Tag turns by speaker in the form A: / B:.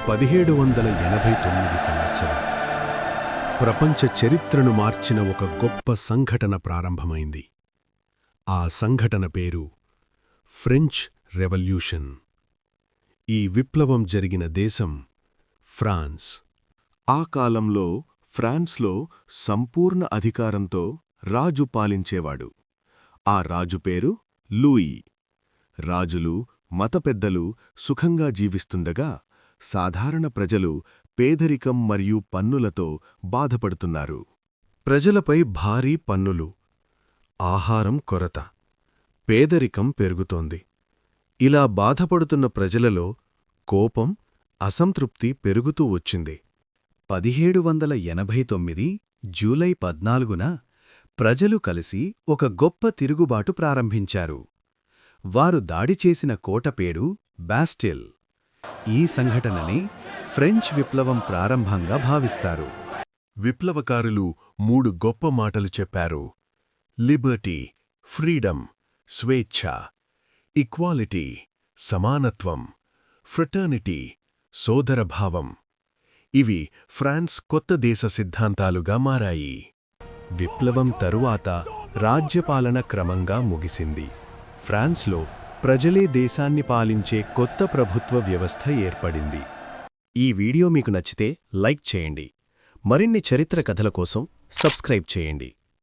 A: 1789 సంవత్సరం ప్రపంచ చరిత్రను మార్చిన ఒక గొప్ప సంఘటన ప్రారంభమైంది. ఆ సంఘటన పేరు ఫ్రెంచ్ రెవల్యూషన్. ఈ విప్లవం జరిగిన దేశం ఫ్రాన్స్.
B: ఆ కాలంలో ఫ్రాన్స్లో సంపూర్ణ అధికారంతో రాజు పాలించేవాడు. ఆ రాజు పేరు లూయి. రాజులు, మత పెద్దలు సుఖంగా జీవిస్తుండగా సాధారణ ప్రజలు పేదరికం మరియు పన్నులతో బాధపడుతున్నారు.
A: ప్రజలపై భారీ పన్నులు, ఆహారం కొరత, పేదరికం పెరుగుతోంది. ఇలా బాధపడుతున్న ప్రజలలో కోపం, అసంతృప్తి పెరుగుతూ వచ్చింది.
C: 1789 జూలై 14న ప్రజలు కలిసి ఒక గొప్ప తిరుగుబాటు ప్రారంభించారు. వారు దాడి చేసిన కోట పేరు బాస్టిల్. ఈ సంఘటనని ఫ్రెంచ్ విప్లవం ప్రారంభంగా భావిస్తారు.
A: విప్లవకారులు 3 గొప్ప మాటలు చెప్పారు: లిబర్టీ, ఫ్రీడమ్, స్వేచ్ఛ; ఈక్వాలిటీ, సమానత్వం; ఫ్రెటర్నిటీ, సోదరభావం. ఇవి ఫ్రాన్స్ కొత్త దేశ సిద్ధాంతాలుగా మారాయి. విప్లవం తరువాత రాజ్యపాలన క్రమంగా ముగిసింది. ఫ్రాన్స్లో ప్రజలే దేశాన్ని పాలించే కొత్త ప్రభుత్వ వ్యవస్థ ఏర్పడింది.
C: ఈ వీడియో మీకు నచ్చితే లైక్ చేయండి. మరిన్ని చరిత్ర కథల కోసం సబ్స్క్రైబ్ చేయండి.